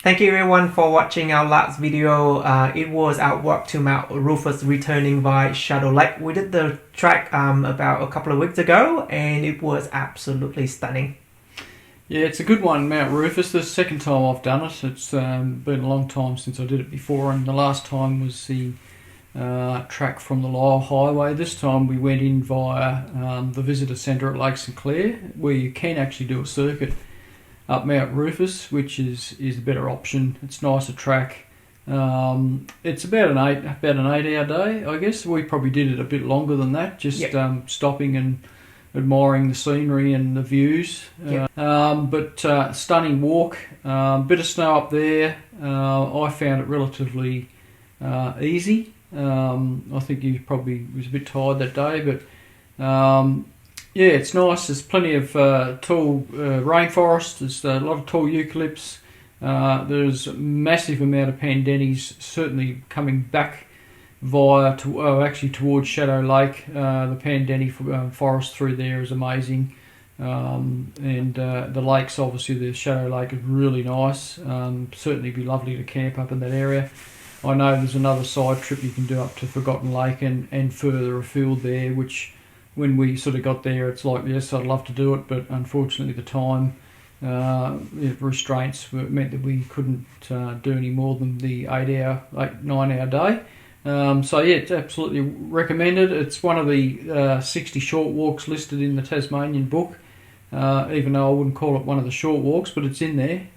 Thank you everyone for watching our last video. It was our walk to Mount Rufus returning by Shadow Lake. We did the track about a couple of weeks ago and it was absolutely stunning. Yeah, it's a good one, Mount Rufus. The second time I've done it. It's been a long time since I did it before, and the last time was the track from the Lyell Highway. This time we went in via the visitor centre at Lake St Clair, where you can actually do a circuit up Mount Rufus, which is a better option. It's nicer track. It's about an 8 hour day, I guess. We probably did it a bit longer than that, just stopping and admiring the scenery and the views. But stunning walk. Bit of snow up there. I found it relatively easy. I think he probably was a bit tired that day, but yeah, it's nice. There's plenty of tall rainforest. There's a lot of tall eucalypts. There's a massive amount of pandanus, certainly coming back actually towards Shadow Lake. The pandanus forest through there is amazing. And the lakes, obviously the Shadow Lake is really nice. Certainly be lovely to camp up in that area. I know there's another side trip you can do up to Forgotten Lake and further afield there, which when we sort of got there, it's like, yes, I'd love to do it, but unfortunately the time restraints meant that we couldn't do any more than the 9 hour day. So yeah, it's absolutely recommended. It's one of the 60 short walks listed in the Tasmanian book, even though I wouldn't call it one of the short walks, but it's in there.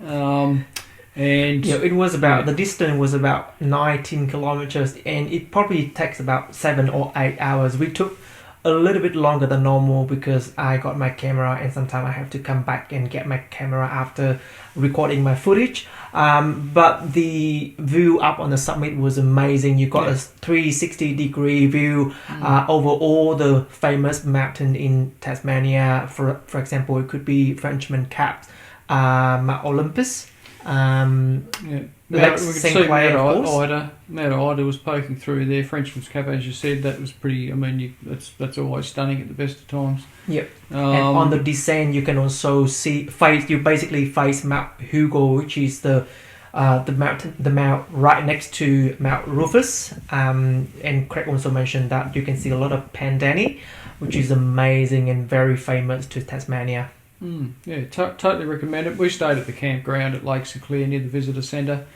And yeah, it was about, the distance was about 19 kilometers, and it probably takes about 7 or 8 hours. We took a little bit longer than normal because I got my camera and sometimes I have to come back and get my camera after recording my footage. But the view up on the summit was amazing. You got a 360-degree view over all the famous mountain in Tasmania. For example, it could be Frenchman Cap, Mount Olympus, Lake St Clair, of course. Mount Ida was poking through there. Frenchman's Cap, as you said, that was pretty. I mean, that's always stunning at the best of times. Yep. And on the descent, you can also you basically face Mount Hugo, which is the mount right next to Mount Rufus. And Craig also mentioned that you can see a lot of Pandani, which is amazing and very famous to Tasmania. Totally recommend it. We stayed at the campground at Lake St Clair near the visitor centre.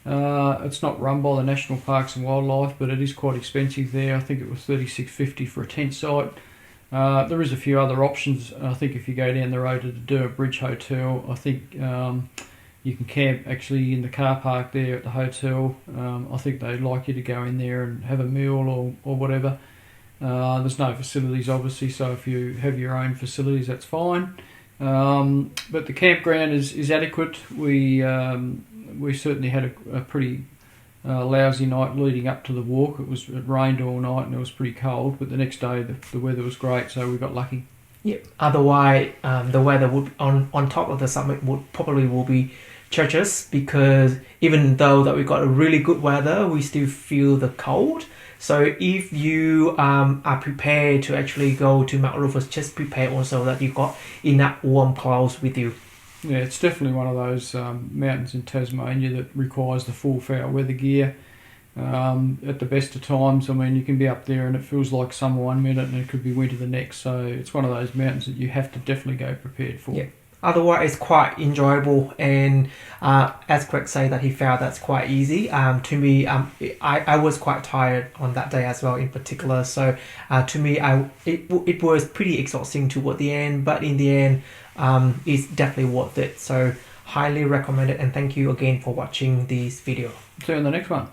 It's not run by the National Parks and Wildlife, but it is quite expensive there. I think it was $36.50 for a tent site. There is a few other options. I think if you go down the road to the Derr Bridge Hotel, I think you can camp actually in the car park there at the hotel. I think they'd like you to go in there and have a meal or whatever. There's no facilities, obviously, so if you have your own facilities, that's fine. But the campground is adequate. We certainly had a pretty lousy night leading up to the walk. It rained all night and it was pretty cold, but the next day the weather was great, so we got lucky. Yep. Otherwise, the weather would on top of the summit will be treacherous, because even though that we got a really good weather, we still feel the cold. So if you are prepared to actually go to Mount Rufus, just prepare also that you got enough warm clothes with you. Yeah, it's definitely one of those mountains in Tasmania that requires the full foul weather gear. At the best of times, I mean, you can be up there and it feels like summer one minute and it could be winter the next. So it's one of those mountains that you have to definitely go prepared for. Yeah. Otherwise, it's quite enjoyable, and as Craig said, that he found that's quite easy. To me, I was quite tired on that day as well, in particular. So to me, it was pretty exhausting toward the end, but in the end, it's definitely worth it. So highly recommend it, and thank you again for watching this video. See you in the next one.